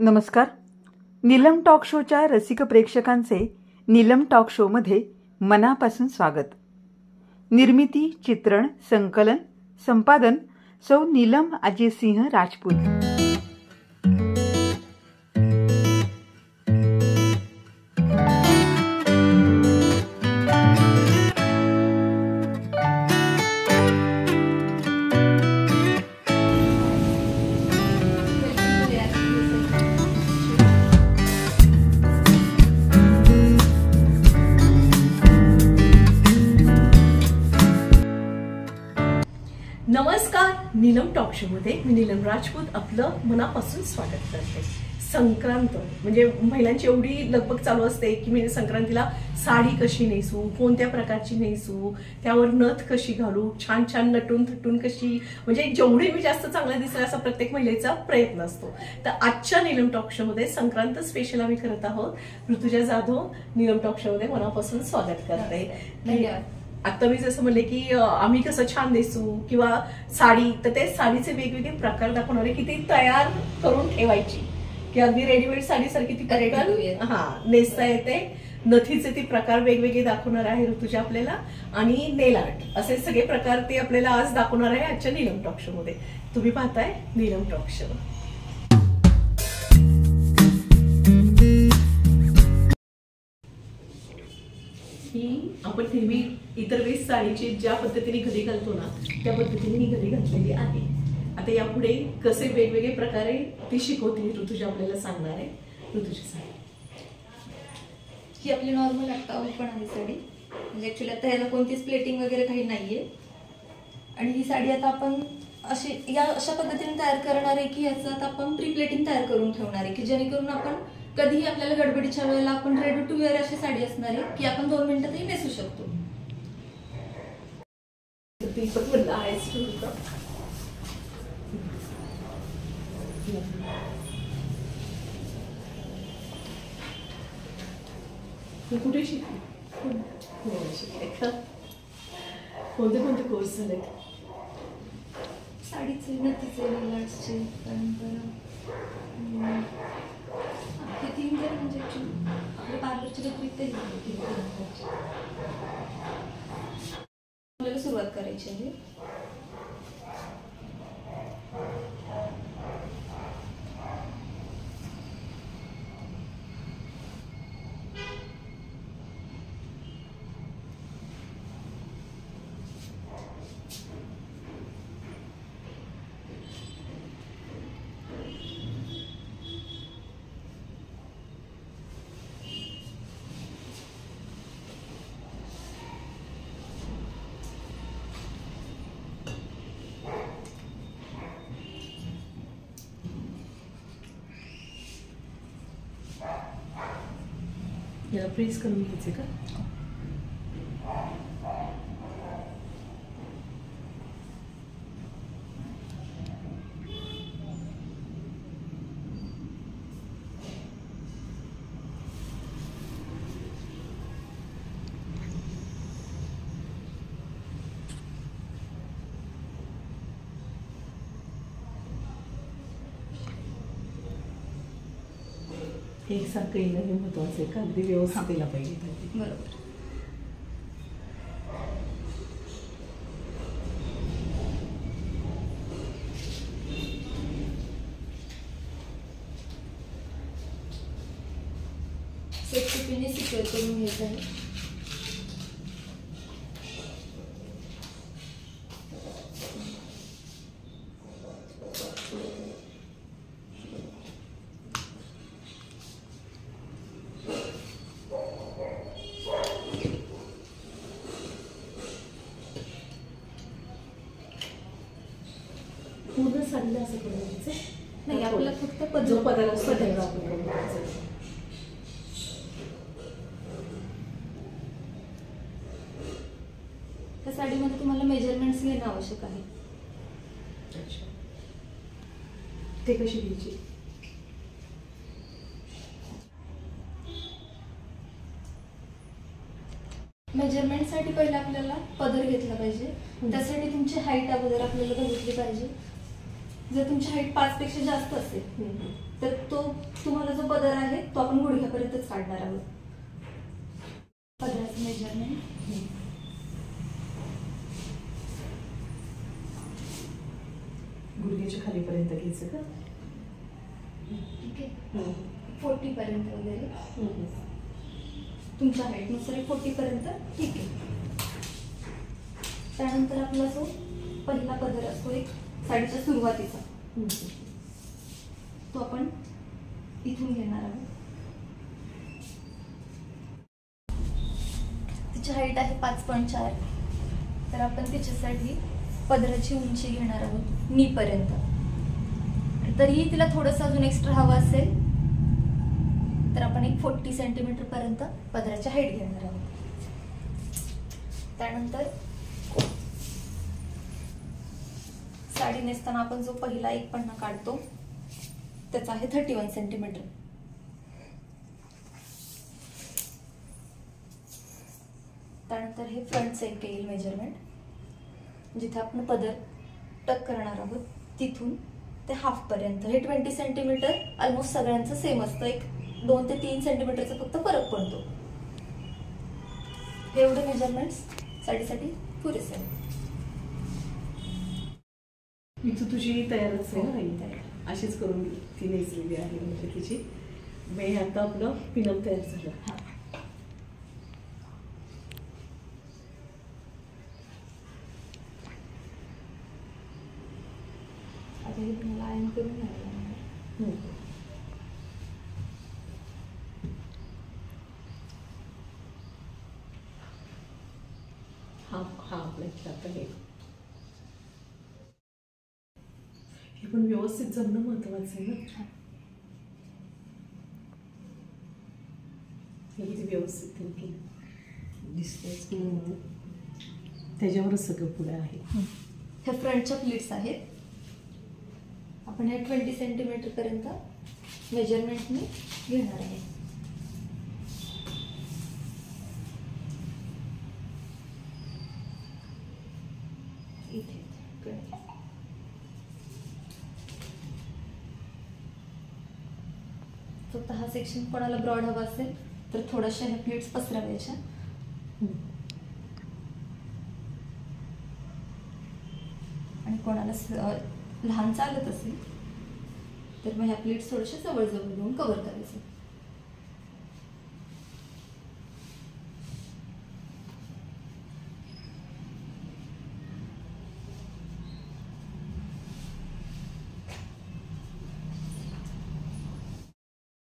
नमस्कार. नीलम टॉक शोच्या रसिक प्रेक्षकांचे नीलम टॉक शोमध्ये मनापासून स्वागत. निर्मिती, चित्रण, संकलन, संपादन सौ नीलम अजयसिंह राजपूत. नमस्कार. नीलम टॉक शो मध्ये मी नीलम राजपूत आपलं मनापासून स्वागत करते. संक्रांत म्हणजे महिलांची एवढी लगबग चालू असते की मी संक्रांतीला साडी कशी नेसू, कोणत्या प्रकारची नेसू, त्यावर नथ कशी घालू, छान छान नटून थटून कशी, म्हणजे जेवढी मी जास्त चांगला दिसेल असा प्रत्येक महिलेचा प्रयत्न असतो. तर आजच्या नीलम टॉक शो मध्ये संक्रांत स्पेशल आम्ही करत आहोत. ऋतुजा जाधव नीलम टॉक शो मध्ये मनापासून स्वागत करते. धन्यवाद. आता मी जसं म्हणले की आम्ही कसं छान नेसू किंवा साडी, तर ते साडीचे वेगवेगळे प्रकार दाखवणार आहे की ती तयार करून ठेवायची की अगदी रेडीमेड साडीसारखी ती नेसता येते. नथीचे ती प्रकार वेगवेगळे दाखवणार आहे ऋतुजा आपल्याला, आणि नेल आर्ट असे सगळे प्रकार ते आपल्याला आज दाखवणार आहे आजच्या नीलम टॉक शो मध्ये. तुम्ही पाहताय नीलम टॉक शो. ही आपण नेहमी इतर वेळेस साडीची ज्या पद्धतीने घडी घालतो ना त्या पद्धतीने ही घडी घातलेली आहे. आता यापुढे कसे वेगवेगळे प्रकारे ती शिकवते ऋतुजा आपल्याला सांगणार आहे. ऋतुजा साडी ही आपली नॉर्मल आता ओपन आहे साडी, म्हणजे ऍक्च्युली आता याला कोणतीच प्लेटिंग वगैरे काही नाहीये. आणि ही साडी आता आपण अशा पद्धतीने तयार करणार आहे की याचं आता आपण प्री प्लेटिंग तयार करून ठेवणार आहे की जेणेकरून आपण कधीही आपल्याला गडबडीच्या वेळेला आपण रेडी टू वेअर अशी साडी असणार आहे की आपण 2 मिनिटातही नेसू शकतो. कुठे शिकली? कोणते कोणते कोर्स झाले? साडीचे, नथीचे, नेलआर्टचे, त्यानंतर हे 3 तर म्हणजे आपल्या पार्लरच्या व्यतिरिक्त आपल्याला सुरुवात करायची आहे. याला प्रेस करून घ्यायचे का? एकसारखं येणं हे महत्वाचं आहे का? अगदी व्यवस्थित केला पाहिजे. बरोबर. सेफ्टीने सिक्युअर करून घ्यायचं आहे. पूर्ण साडीला असं करायचं नाही, आपल्याला फक्त पदर त्या साडीमध्ये तुम्हाला मेजरमेंट्स घेणं आवश्यक आहे. ते कशी घ्यायची? मेजरमेंटसाठी पहिले आपल्याला पदर घेतला पाहिजे. त्यासाठी तुमची हाईट अगोदर आपल्याला बघितली पाहिजे. जर तुमची हाईट 5 पेक्षा जास्त असेल तर तो पदर आहे तो आपण गुडघ्यापर्यंतच काढणार आहोत. पदराचं मेजरमेंट गुडघ्याच्या खालीपर्यंत घ्यायचं का? ठीक आहे. 40 पर्यंत वगैरे तुमच्या हाईटनुसार 40 पर्यंत ठीक आहे. त्यानंतर आपला जो पहिला पदर असतो एक साडीच्या सुरुवातीचा तो आपण इथून घेणार आहोत. तिची हाईट आहे 5.4. तर आपण तिच्यासाठी पदराची उंची घेणार आहोत नी पर्यंत. तरीही तिला थोडंसं अजून एक्स्ट्रा हवं असेल तर आपण एक 40 सेंटीमीटर पर्यंत पदराची हाईट घेणार आहोत. त्यानंतर साडी नेसताना आपण जो पहिला एक पन्ना काढतो त्याचा आहे 31 सेंटीमीटर. त्यानंतर हे फ्रंटचं एक येईल मेजरमेंट, जिथे आपण पदर टक करणार आहोत तिथून ते हाफ पर्यंत. हे 20 सेंटीमीटर ऑलमोस्ट सगळ्यांचं सेम असतं. एक 2 ते 3 सेंटीमीटरचा फक्त फरक पडतो. हे एवढे मेजरमेंट्स साडीसाठी पुरेसे आहेत. इथं तुझी तयारच आहे ना? अशीच करून ती नेसलेली आहे म्हणजे तिची. मी आता आपलं पिनअप तयार झालं. आता हे तुम्हाला आयन करून घ्यावं लागणार. हा आपल्या आता हे पण व्यवस्थित जमणं महत्वाचं आहे ना. हे किती व्यवस्थित केलं दिसतंच की त्याच्यावरच सगळं पुढे आहे. ह्या फ्रंटच्या प्लीट्स आहेत. आपण हे 20 सेंटीमीटर पर्यंत मेजरमेंटने घेणार आहे. इथे फक्त हा सेक्शन कोणाला ब्रॉड हवा असेल तर थोड्याशा ह्या प्लेट्स पसरवायच्या. आणि कोणाला लहान चालत असेल तर मग ह्या प्लेट्स थोड्याशा जवळजवळ घेऊन कव्हर करायचं.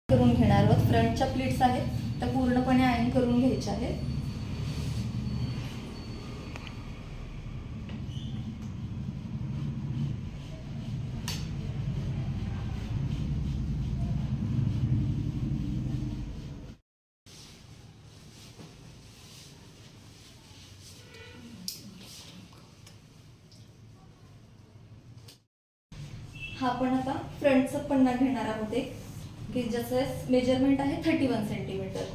करून घेणार आहोत. फ्रंटच्या प्लेट्स आहेत त्या पूर्णपणे आयन करून घ्यायच्या आहेत. हा आपण आता फ्रंटचा पन्ना घेणार आहोत एक, की ज्याचं मेजरमेंट आहे 31 सेंटीमीटर,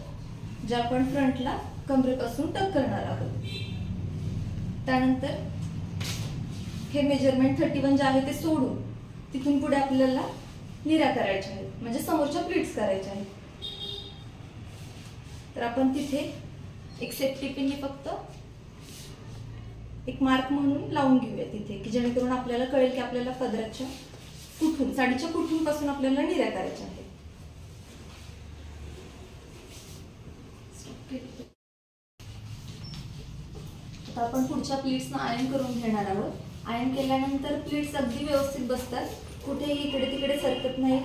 जे आपण फ्रंटला कमरेपासून टक करणार आहोत. त्यानंतर हे मेजरमेंट 31 जे आहे ते सोडून तिथून पुढे आपल्याला निऱ्या करायच्या आहेत, म्हणजे समोरच्या प्लीट्स करायच्या आहेत. तर आपण तिथे एक सेफ्टी पिननी फक्त एक मार्क म्हणून लावून घेऊया तिथे, की जेणेकरून आपल्याला कळेल की आपल्याला पदराच्या कुठून, साडीच्या कुठून पासून आपल्याला निऱ्या करायच्या आहेत. आता आपण पुढच्या प्लीट्सना आयन करून घेणार आहोत. आयन केल्यानंतर प्लीट्स अगदी व्यवस्थित बसतात, कुठेही इकडे तिकडे सरकत नाही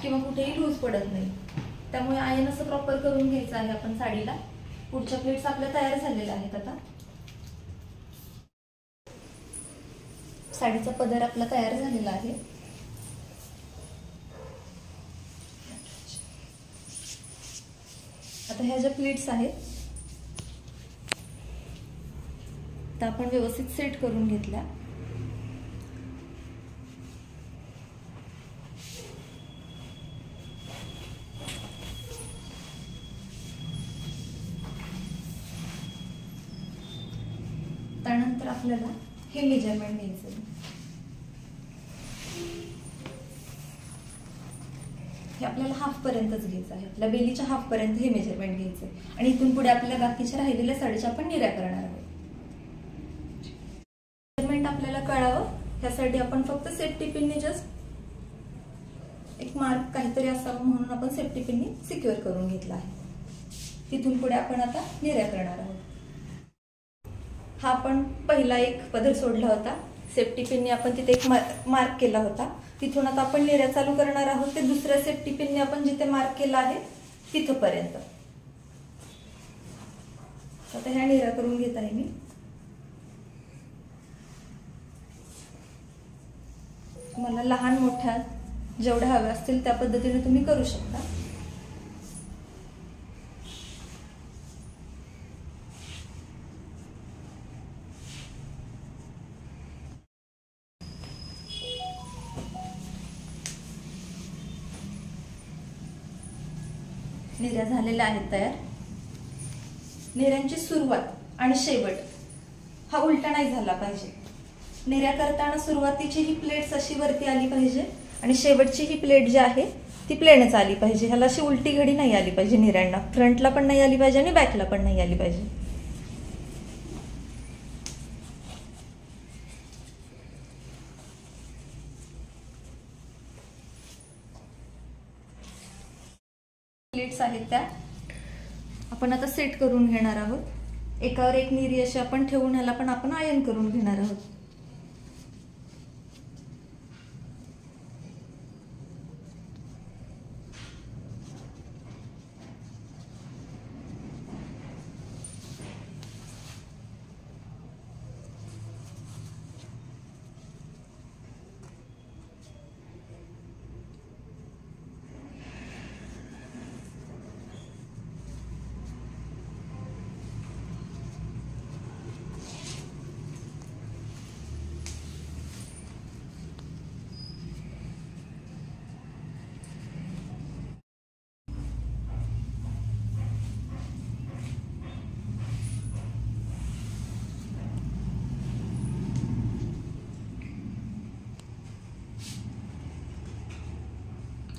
किंवा कुठेही लूज पडत नाही. त्यामुळे आयन असं प्रॉपर करून घ्यायचं आहे आपण साडीला. पुढच्या प्लीट्स आपल्या तयार झालेल्या आहेत. आता साडीचा पदर आपला तयार झालेला आहे. आता ह्या ज्या प्लीट्स आहेत त्या आपण व्यवस्थित सेट करून घेतल्या. त्यानंतर आपल्याला हे मेजरमेंट घ्यायचं. हे आपल्या आपल्याला हाफ पर्यंतच घ्यायचं आहे, आपल्या बेलीच्या हाफ पर्यंत हे मेजरमेंट घ्यायचंय आणि इथून पुढे आपल्या बाकीच्या राहिलेल्या साडीच्या आपण निऱ्या करणार आहोत. मेजरमेंट आपल्याला कळावं त्यासाठी आपण फक्त सेफ्टी पिनने जस्ट एक मार्क काहीतरी असावं म्हणून आपण सेफ्टी पिनने सिक्युअर करून घेतला आहे. तिथून पुढे आपण आता निऱ्या करणार आहोत. हा आपण पहिला एक पदर सोडला होता, सेफ्टी पिनने आपण तिथे एक मार्क केला होता. तिथून आता आपण निऱ्या चालू करणार आहोत ते दुसऱ्या सेफ्टी पिनने आपण जिथे मार्क केला आहे तिथपर्यंत. आता ह्या निऱ्या करून घेत आहे मी. तुम्हाला लहान मोठ्या जेवढ्या हव्या असतील त्या पद्धतीने तुम्ही करू शकता. निऱ्या झालेल्या आहेत तयार. निऱ्यांची सुरुवात आणि शेवट हा उलटा नाही झाला पाहिजे. निऱ्या करताना सुरुवातीची ही प्लेट्स अशी वरती आली पाहिजे आणि शेवटची ही प्लेट जी आहे ती प्लेनच आली पाहिजे. ह्याला अशी उलटी घडी नाही आली पाहिजे. निऱ्यांना फ्रंटला पण नाही आली पाहिजे आणि बॅकला पण नाही आली पाहिजे. प्लेट्स आहेत त्या आपण आता सेट करून घेणार आहोत. एकावर एक निरी अशी आपण ठेवून ह्याला पण आपण आयन करून घेणार आहोत.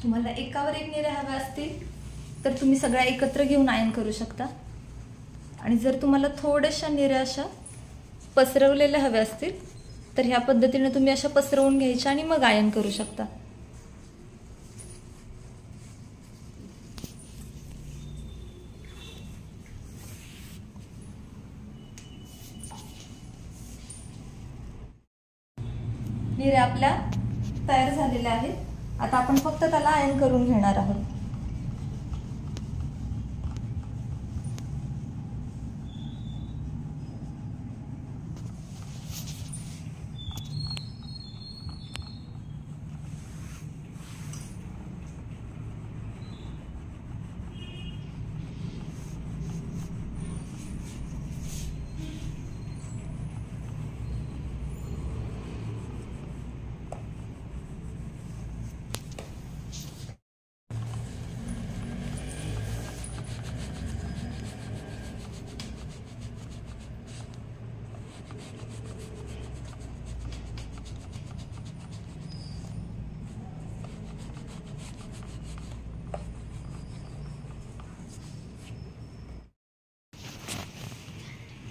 तुम्हाला एकावर एक निऱ्या हव्या असतील तर तुम्ही सगळ्या एकत्र घेऊन आयन करू शकता आणि जर तुम्हाला थोड्याशा निऱ्या अशा पसरवलेल्या हव्या असतील तर ह्या पद्धतीने तुम्ही अशा पसरवून घ्यायच्या आणि मग आयन करू शकता. निऱ्या आपल्या तयार झालेल्या आहेत. आता आपण फक्त त्याला आयन करून घेणार आहोत.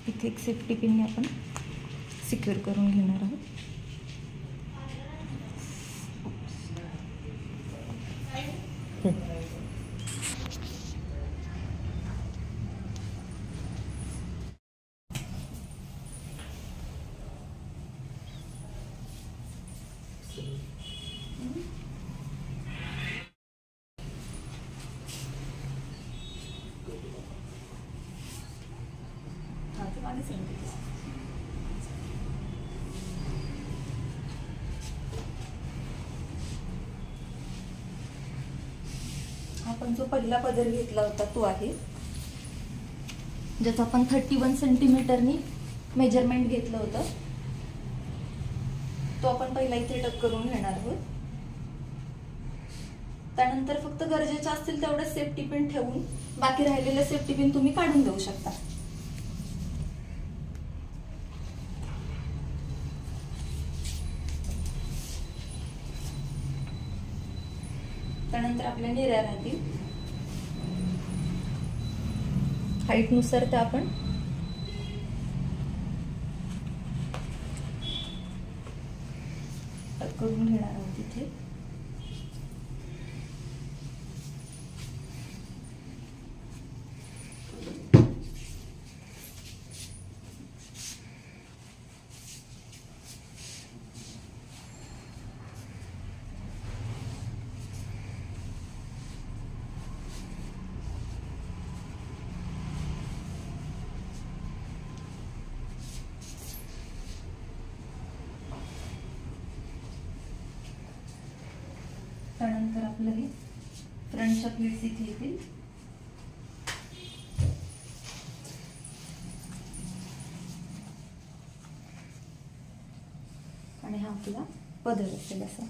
इथे एक सेफ्टी पिनने आपण सिक्युअर करून घेणार आहोत. आपण जो पहिला पदर घेतला होता तो आहे ज्याचं आपण 31 सेंटीमीटरनी मेजरमेंट घेतलं होतं. तो आपण पहिला इथे टक करून घेणार आहोत. त्यानंतर फक्त गरजेचे असतील तेवढे सेफ्टी पिन ठेवून बाकी राहिलेले सेफ्टी पिन तुम्ही काढून देऊ शकता. त्यानंतर अशा आपल्या निऱ्या राहतील. हाईट नुसार त्या आपण करून घेणार आहोत इथे. त्यानंतर आपलं हे फ्रंटच्या प्लेट्स इथे येतील. आणि हा आपला पदर असेल असा.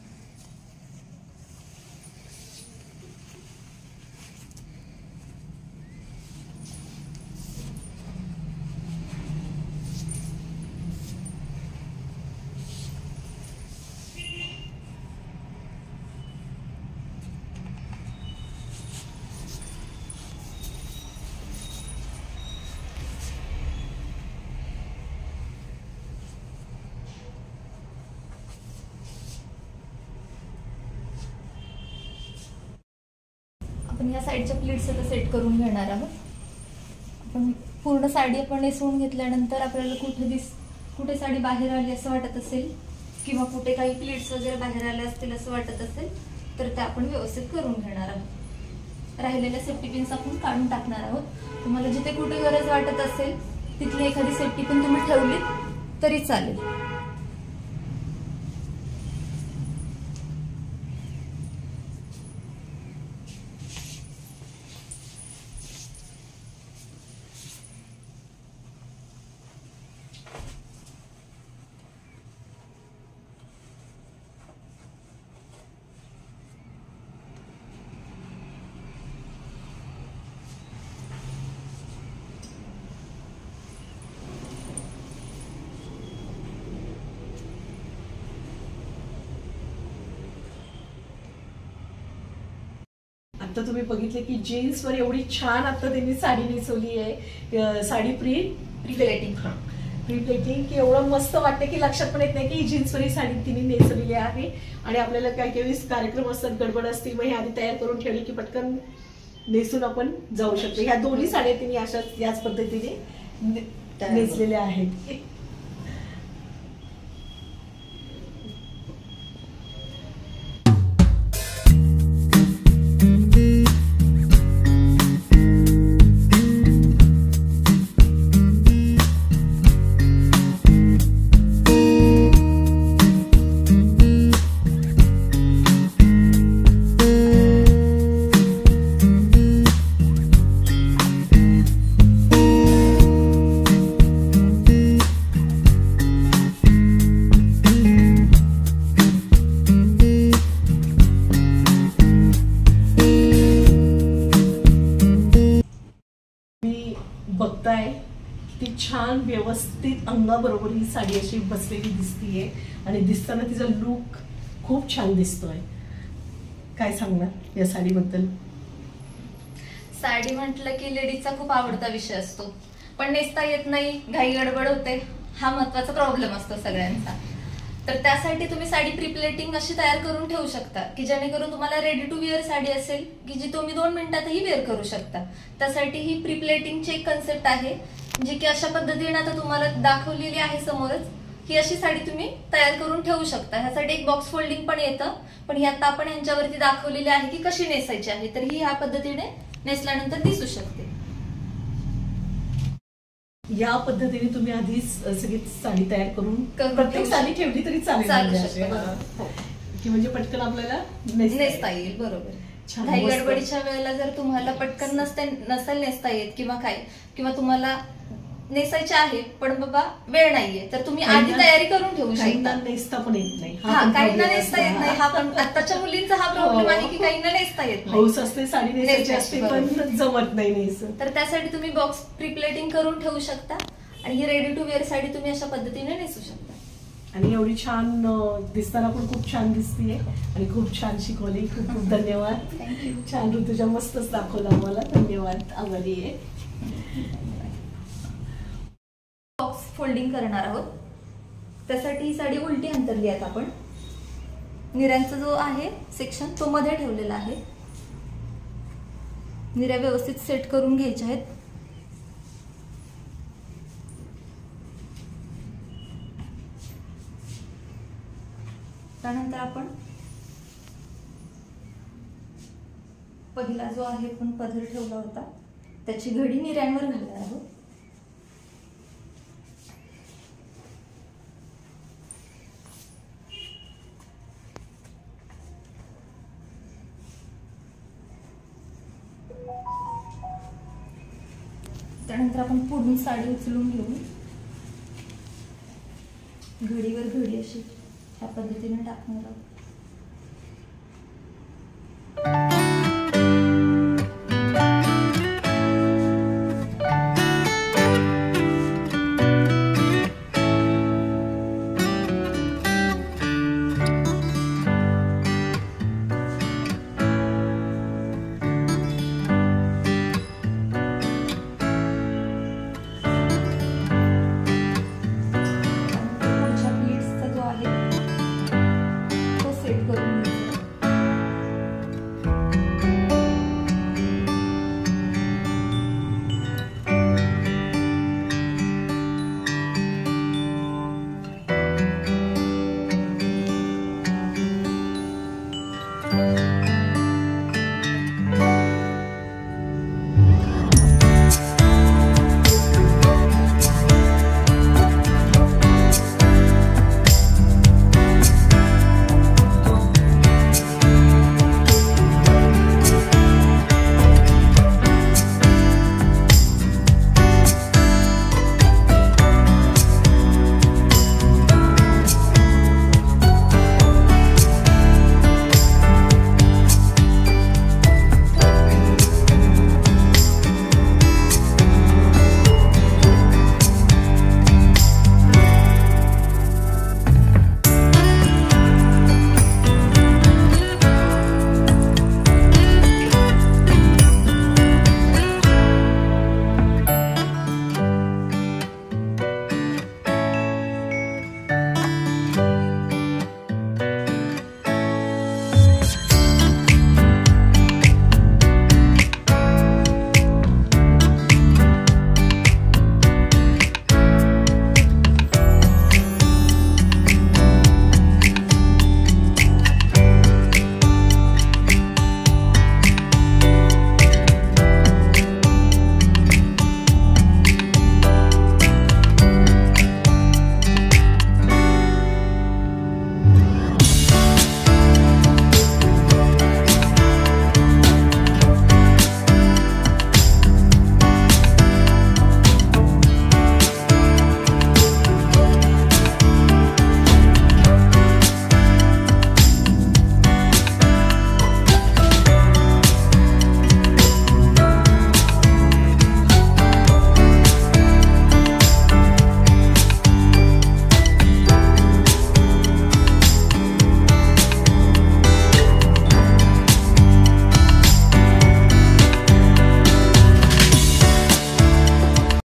आपण या साईडच्या प्लेट्स आता सेट करून घेणार आहोत. आपण पूर्ण साडी आपण नेसवून घेतल्यानंतर आपल्याला कुठे साडी बाहेर आली असं वाटत असेल किंवा कुठे काही प्लेट्स वगैरे बाहेर आले असतील असं वाटत असेल तर ते आपण व्यवस्थित करून घेणार आहोत. राहिलेल्या सेफ्टी पिन्स आपण काढून टाकणार आहोत. तुम्हाला जिथे कुठे गरज वाटत असेल तिथली एखादी सेफ्टी पिन तुम्ही ठेवली तरी चालेल. आता तुम्ही बघितले की जीन्सवर एवढी छान आता त्यांनी साडी नेसवली आहे. साडी प्री प्लेटिंग की एवढं मस्त वाटतं की लक्षात पण येत नाही की जीन्सवर ही साडी तिने नेसवलेली आहे. आणि आपल्याला काही काही कार्यक्रम असतात, गडबड असते, मग हे आधी तयार करून ठेवली की पटकन नेसून आपण जाऊ शकतो. ह्या दोन्ही साड्या तिने अशाच याच पद्धतीने नेसलेल्या आहेत. बघताय ती छान व्यवस्थित अंगाबरोबर ही साडी अशी बसलेली दिसतीये आणि दिसताना तिचा लुक खूप छान दिसतोय. काय सांगणार या साडीबद्दल? साडी म्हटलं की लेडीजचा खूप आवडता विषय असतो, पण नेसता येत नाही, घाई गडबड होते, हा महत्वाचा प्रॉब्लेम असतो सगळ्यांचा. तर त्यासाठी तुम्ही साडी प्रीप्लेटिंग अशी तयार करून ठेवू शकता की जेणेकरून तुम्हाला रेडी टू वेअर साडी असेल की जी तुम्ही 2 मिनिटातही वेअर करू शकता. त्यासाठी ही प्रीप्लेटिंगची एक कन्सेप्ट आहे जी की अशा पद्धतीने आता तुम्हाला दाखवलेली आहे समोरच. ही अशी साडी तुम्ही तयार करून ठेवू शकता. ह्यासाठी एक बॉक्स फोल्डिंग पण येतं, पण ही आता आपण यांच्यावरती दाखवलेली आहे की कशी नेसायची आहे. तर ही ह्या पद्धतीने नेसल्यानंतर दिसू शकते. या पद्धतीने तुम्ही आधीच सगळी साडी तयार करून प्रत्येक साडी ठेवली तरी चालेल की म्हणजे पटकन आपल्याला नेसता येईल. बरोबर. घाई गडबडीच्या वेळेला जर तुम्हाला पटकन नसेल नेसता येत किंवा तुम्हाला नेसायचे आहे पण बाबा वेळ नाहीये तर तुम्ही आधी तयारी करून ठेवू शकता. नेसता पण येत नाही, काहींना नेसता येत नाही. हा पण आताच्या मुलींचा हा प्रॉब्लेम आहे की काहींना नेसता येत नाही. हौस असते साडी नेसायची असते पण जमत नाही नेस. तर त्यासाठी तुम्ही बॉक्स प्रीप्लेटिंग करून ठेवू शकता आणि ही रेडी टू वेअर साडी तुम्ही अशा पद्धतीने नेसू शकता. आणि एवढी छान दिसताना पण खूप छान दिसतीये आणि खूप छान शिकवली. खूप खूप धन्यवाद. छान ऋतुजा मस्तच दाखवलं आम्हाला. धन्यवाद. आभारी आहे. बॉक्स फोल्डिंग करणार आहोत. त्यासाठी ही साडी उलटी अंतरली आहेत आपण. निऱ्यांचा जो आहे सेक्शन तो मध्ये ठेवलेला आहे. निऱ्या व्यवस्थित सेट करून घ्यायच्या आहेत. त्यानंतर आपण पहिला जो आहे पण पदर ठेवला होता त्याची घडी निऱ्यांवर घालणार आहोत. त्यानंतर आपण पूर्ण साडी उचलून घेऊन घडीवर घडी अशी ह्या पद्धतीने टाकणार आहोत.